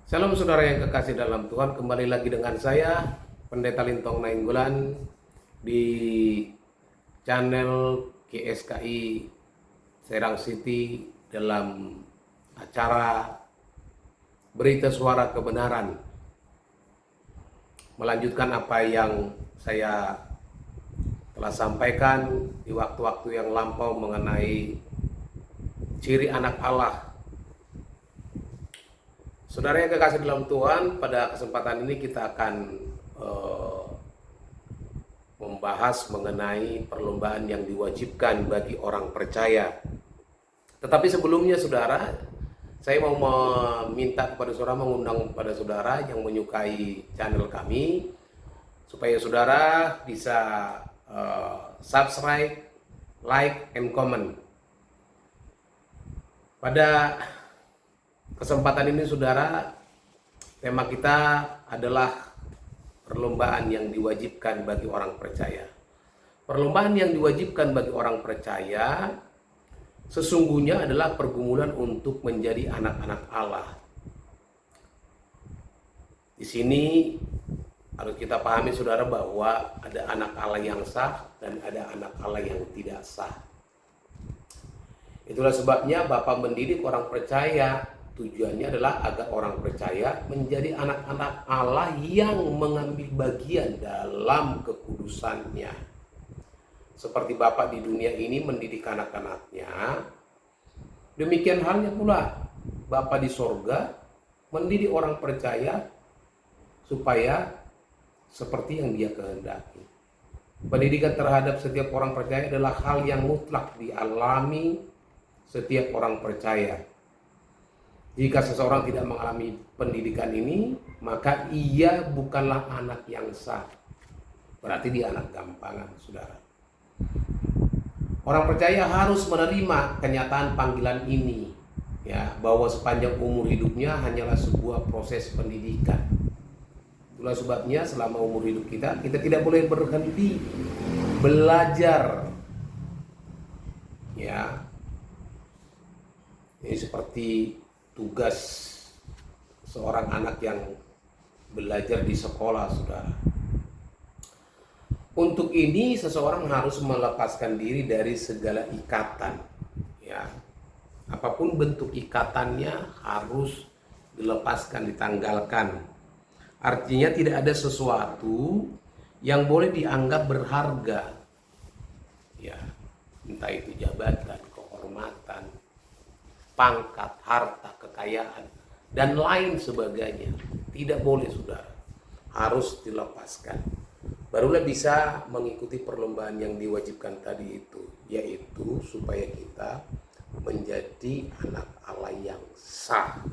Salam saudara yang kekasih dalam Tuhan, kembali lagi dengan saya Pendeta Lintong Nainggolan di channel GSKI Serang City dalam acara Berita Suara Kebenaran. Melanjutkan apa yang saya telah sampaikan di waktu-waktu yang lampau mengenai ciri anak Allah. Saudara yang kekasih dalam Tuhan, pada kesempatan ini kita akan membahas mengenai perlombaan yang diwajibkan bagi orang percaya. Tetapi sebelumnya saudara, saya mau meminta kepada saudara, mengundang kepada saudara yang menyukai channel kami, supaya saudara bisa subscribe, like, and comment. Pada kesempatan ini saudara, tema kita adalah perlombaan yang diwajibkan bagi orang percaya. Perlombaan yang diwajibkan bagi orang percaya sesungguhnya adalah pergumulan untuk menjadi anak-anak Allah. Di sini harus kita pahami saudara bahwa ada anak Allah yang sah dan ada anak Allah yang tidak sah. Itulah sebabnya Bapak mendidik orang percaya. Tujuannya adalah agar orang percaya menjadi anak-anak Allah yang mengambil bagian dalam kekudusannya. Seperti Bapak di dunia ini mendidik anak-anaknya, demikian halnya pula Bapak di sorga mendidik orang percaya supaya seperti yang Dia kehendaki. Pendidikan terhadap setiap orang percaya adalah hal yang mutlak dialami setiap orang percaya. Jika seseorang tidak mengalami pendidikan ini, maka ia bukanlah anak yang sah. Berarti dia anak gampangan, saudara. Orang percaya harus menerima kenyataan panggilan ini, ya, bahwa sepanjang umur hidupnya hanyalah sebuah proses pendidikan. Itulah sebabnya selama umur hidup kita tidak boleh berhenti belajar. Ya. Ini seperti tugas seorang anak yang belajar di sekolah, saudara. Untuk ini seseorang harus melepaskan diri dari segala ikatan, ya. Apapun bentuk ikatannya harus dilepaskan, ditanggalkan. Artinya tidak ada sesuatu yang boleh dianggap berharga, ya. Entah itu jabatan, kehormatan, pangkat, harta, kekayaan, dan lain sebagainya. Tidak boleh, saudara. Harus dilepaskan. Barulah bisa mengikuti perlombaan yang diwajibkan tadi itu, yaitu supaya kita menjadi anak Allah yang sah.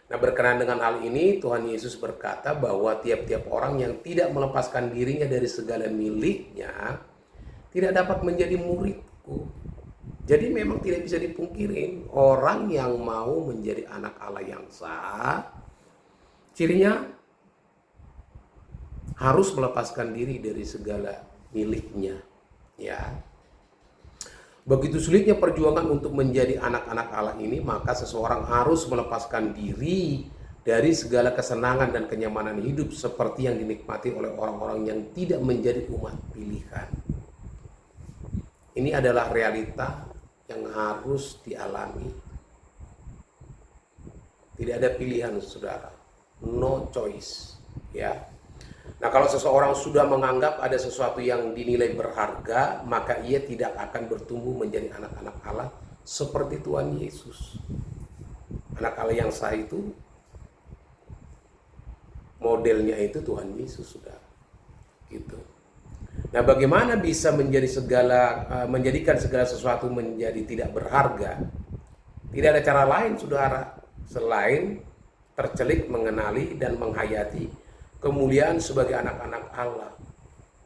Nah, berkenaan dengan hal ini, Tuhan Yesus berkata bahwa tiap-tiap orang yang tidak melepaskan dirinya dari segala miliknya tidak dapat menjadi muridku. Jadi memang tidak bisa dipungkirin, orang yang mau menjadi anak Allah yang sah, cirinya harus melepaskan diri dari segala miliknya, ya. Begitu sulitnya perjuangan untuk menjadi anak-anak Allah ini, maka seseorang harus melepaskan diri dari segala kesenangan dan kenyamanan hidup seperti yang dinikmati oleh orang-orang yang tidak menjadi umat pilihan. Ini adalah realita yang harus dialami. Tidak ada pilihan, saudara. No choice, ya. Nah, kalau seseorang sudah menganggap ada sesuatu yang dinilai berharga, maka ia tidak akan bertumbuh menjadi anak-anak Allah seperti Tuhan Yesus. Anak Allah yang sah itu modelnya itu Tuhan Yesus, saudara. Gitu. Nah, bagaimana bisa menjadikan segala sesuatu menjadi tidak berharga? Tidak ada cara lain, saudara, selain tercelik mengenali dan menghayati kemuliaan sebagai anak-anak Allah.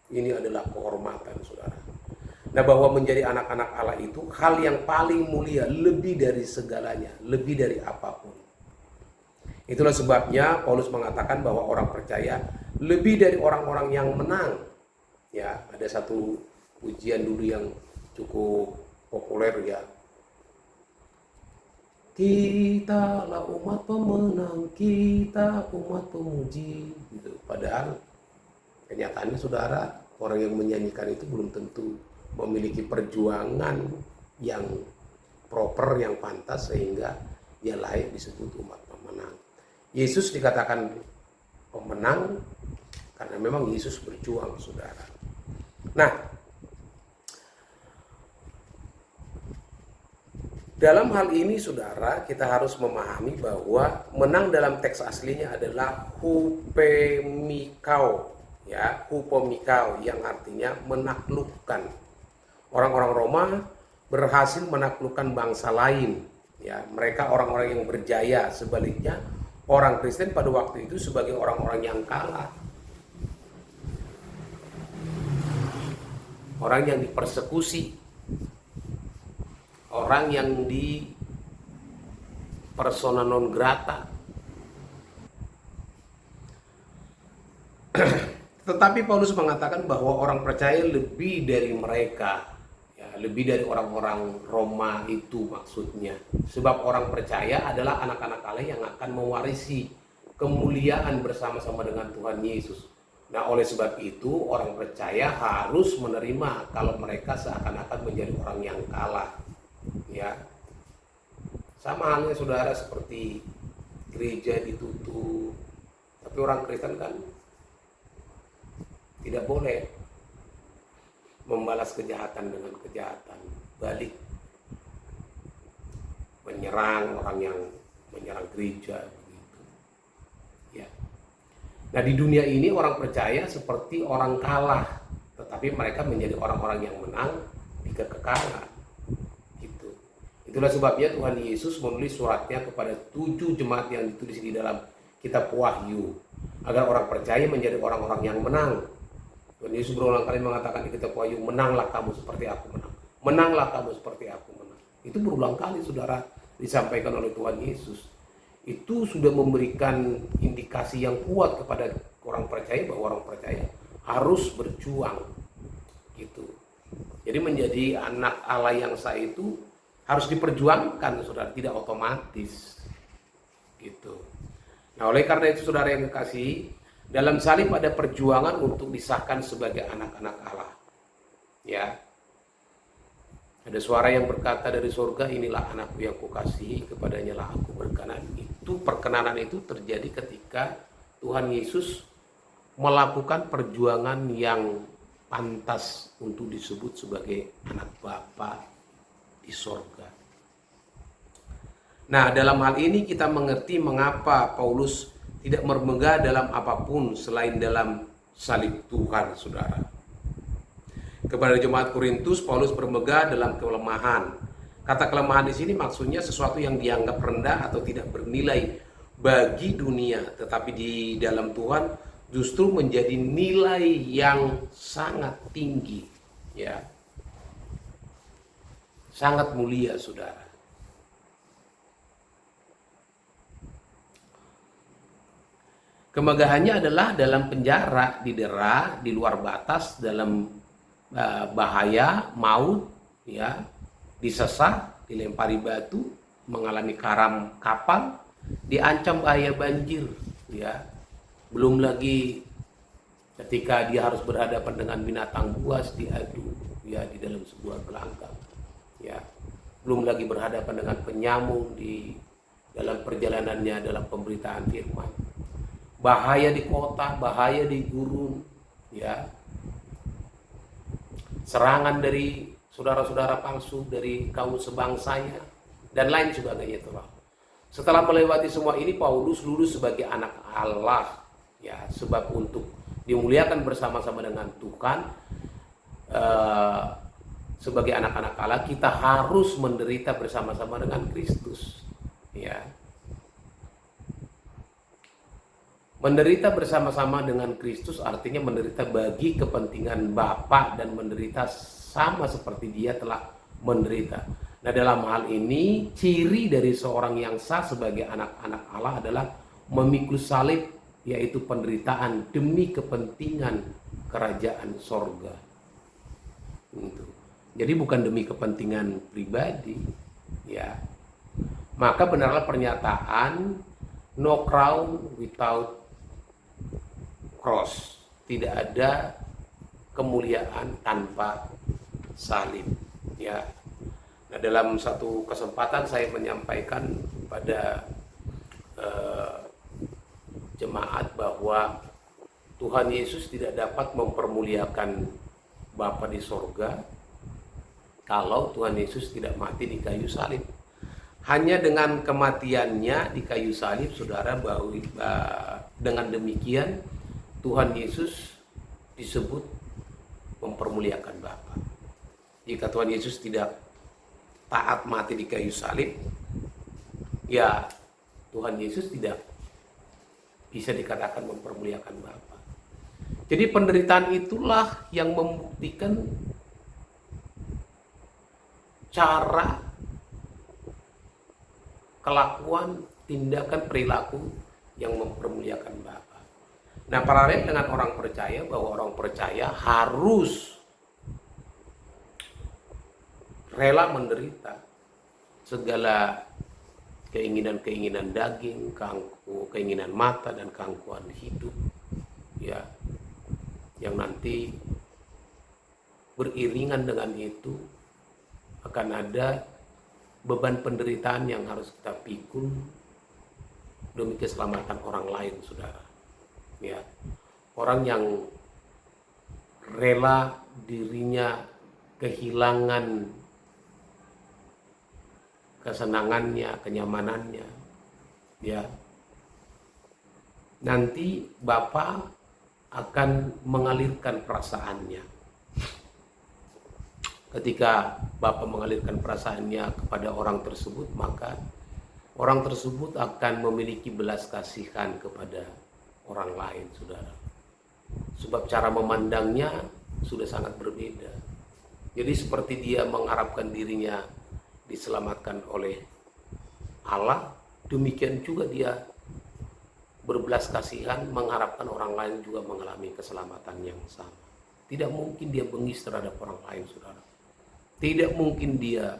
Ini adalah kehormatan, saudara. Nah, bahwa menjadi anak-anak Allah itu hal yang paling mulia, lebih dari segalanya, lebih dari apapun. Itulah sebabnya Paulus mengatakan bahwa orang percaya lebih dari orang-orang yang menang. Ya, ada satu pujian dulu yang cukup populer, ya. Kitalah umat pemenang, kita umat pemuji. Gitu. Padahal kenyataannya saudara, orang yang menyanyikan itu belum tentu memiliki perjuangan yang proper, yang pantas sehingga dia layak disebut umat pemenang. Yesus dikatakan pemenang karena memang Yesus berjuang, saudara. Nah, dalam hal ini saudara, kita harus memahami bahwa menang dalam teks aslinya adalah hupemikao, ya, hupomikao yang artinya menaklukkan. Orang-orang Roma berhasil menaklukkan bangsa lain, ya, mereka orang-orang yang berjaya. Sebaliknya, orang Kristen pada waktu itu sebagai orang-orang yang kalah. Orang yang dipersekusi, orang yang di persona non grata. Tetapi Paulus mengatakan bahwa orang percaya lebih dari mereka, ya, lebih dari orang-orang Roma itu maksudnya. Sebab orang percaya adalah anak-anak Allah yang akan mewarisi kemuliaan bersama-sama dengan Tuhan Yesus. Nah, oleh sebab itu orang percaya harus menerima kalau mereka seakan-akan menjadi orang yang kalah. Ya, sama halnya saudara seperti gereja ditutup, tapi orang Kristen kan tidak boleh membalas kejahatan dengan kejahatan, balik menyerang orang yang menyerang gereja begitu. Ya. Nah, di dunia ini orang percaya seperti orang kalah, tetapi mereka menjadi orang-orang yang menang di kekekalan. Itulah sebabnya Tuhan Yesus menulis suratnya kepada 7 jemaat yang ditulis di dalam kitab Wahyu, agar orang percaya menjadi orang-orang yang menang. Tuhan Yesus berulang kali mengatakan di kitab Wahyu, menanglah kamu seperti aku menang. Menanglah kamu seperti aku menang. Itu berulang kali saudara disampaikan oleh Tuhan Yesus. Itu sudah memberikan indikasi yang kuat kepada orang percaya bahwa orang percaya harus berjuang. Gitu. Jadi menjadi anak Allah yang sah itu harus diperjuangkan, saudara, tidak otomatis gitu. Nah, oleh karena itu saudara yang kekasih, dalam salib ada perjuangan untuk disahkan sebagai anak-anak Allah. Ya. Ada suara yang berkata dari surga, inilah anakku yang kukasihi, kepadanya lah aku berkenan. Itu perkenanan itu terjadi ketika Tuhan Yesus melakukan perjuangan yang pantas untuk disebut sebagai anak Bapa di sorga. Nah, dalam hal ini kita mengerti mengapa Paulus tidak bermegah dalam apapun selain dalam salib Tuhan, saudara. Kepada jemaat Korintus, Paulus bermegah dalam kelemahan. Kata kelemahan di sini maksudnya sesuatu yang dianggap rendah atau tidak bernilai bagi dunia, tetapi di dalam Tuhan justru menjadi nilai yang sangat tinggi, ya. Sangat mulia, saudara. Kemegahannya adalah dalam penjara, didera, di luar batas, dalam bahaya, maut, ya, disesat, dilempari batu, mengalami karam kapal, diancam bahaya banjir, ya. Belum lagi ketika dia harus berhadapan dengan binatang buas diadu, ya, di dalam sebuah gelanggang. Ya, belum lagi berhadapan dengan penyamung di dalam perjalanannya dalam pemberitaan firman. Bahaya di kota, bahaya di gurun, ya. Serangan dari saudara-saudara palsu dari kaum sebangsanya dan lain sebagainya itu. Setelah melewati semua ini, Paulus lulus sebagai anak Allah, ya, sebab untuk dimuliakan bersama-sama dengan Tuhan, sebagai anak-anak Allah kita harus menderita bersama-sama dengan Kristus, ya. Menderita bersama-sama dengan Kristus artinya menderita bagi kepentingan Bapa dan menderita sama seperti Dia telah menderita. Nah, dalam hal ini ciri dari seorang yang sah sebagai anak-anak Allah adalah memikul salib, yaitu penderitaan demi kepentingan kerajaan sorga. Gitu. Jadi bukan demi kepentingan pribadi, ya. Maka benarlah pernyataan no crown without cross. Tidak ada kemuliaan tanpa salib. Ya. Nah, dalam satu kesempatan saya menyampaikan pada jemaat bahwa Tuhan Yesus tidak dapat mempermuliakan Bapa di sorga kalau Tuhan Yesus tidak mati di kayu salib. Hanya dengan kematiannya di kayu salib, saudara, bahwa dengan demikian Tuhan Yesus disebut mempermuliakan Bapa. Jika Tuhan Yesus tidak taat mati di kayu salib, ya Tuhan Yesus tidak bisa dikatakan mempermuliakan Bapa. Jadi penderitaan itulah yang membuktikan cara, kelakuan, tindakan, perilaku yang mempermuliakan Bapa. Nah, paralel dengan orang percaya, bahwa orang percaya harus rela menderita segala keinginan-keinginan daging, keinginan mata, dan keangkuhan hidup, ya, yang nanti beriringan dengan itu akan ada beban penderitaan yang harus kita pikul demi keselamatan orang lain, saudara. Ya, orang yang rela dirinya kehilangan kesenangannya, kenyamanannya, ya, nanti Bapa akan mengalirkan perasaannya. Ketika Bapa mengalirkan perasaannya kepada orang tersebut, maka orang tersebut akan memiliki belas kasihan kepada orang lain, saudara. Sebab cara memandangnya sudah sangat berbeda. Jadi seperti dia mengharapkan dirinya diselamatkan oleh Allah, demikian juga dia berbelas kasihan mengharapkan orang lain juga mengalami keselamatan yang sama. Tidak mungkin dia bengis terhadap orang lain, saudara. Tidak mungkin dia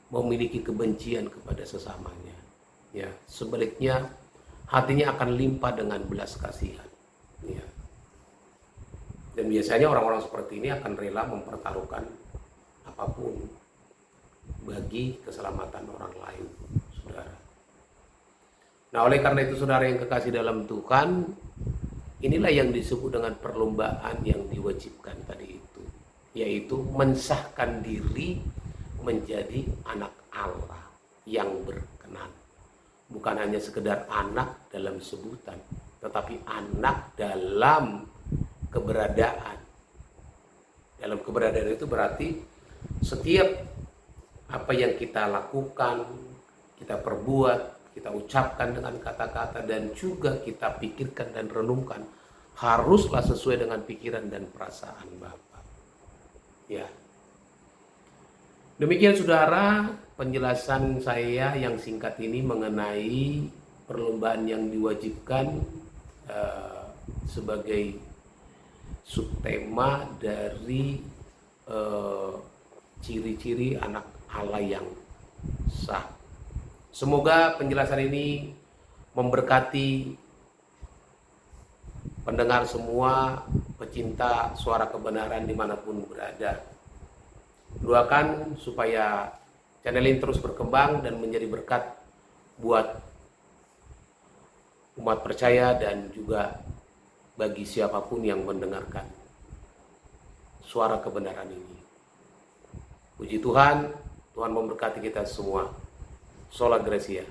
memiliki kebencian kepada sesamanya. Ya, sebaliknya hatinya akan limpah dengan belas kasihan. Ya. Dan biasanya orang-orang seperti ini akan rela mempertaruhkan apapun bagi keselamatan orang lain, saudara. Nah, oleh karena itu, saudara yang kekasih dalam Tuhan, inilah yang disebut dengan perlombaan yang diwajibkan tadi itu, yaitu mensahkan diri menjadi anak Allah yang berkenan. Bukan hanya sekedar anak dalam sebutan, tetapi anak dalam keberadaan. Dalam keberadaan itu berarti setiap apa yang kita lakukan, kita perbuat, kita ucapkan dengan kata-kata, dan juga kita pikirkan dan renungkan, haruslah sesuai dengan pikiran dan perasaan Bapa. Ya. Demikian, saudara, penjelasan saya yang singkat ini mengenai perlombaan yang diwajibkan sebagai subtema dari ciri-ciri anak Allah yang sah. Semoga penjelasan ini memberkati pendengar semua, pecinta suara kebenaran dimanapun berada. Doakan supaya channel ini terus berkembang dan menjadi berkat buat umat percaya dan juga bagi siapapun yang mendengarkan suara kebenaran ini. Puji Tuhan, Tuhan memberkati kita semua. Sola Gracia.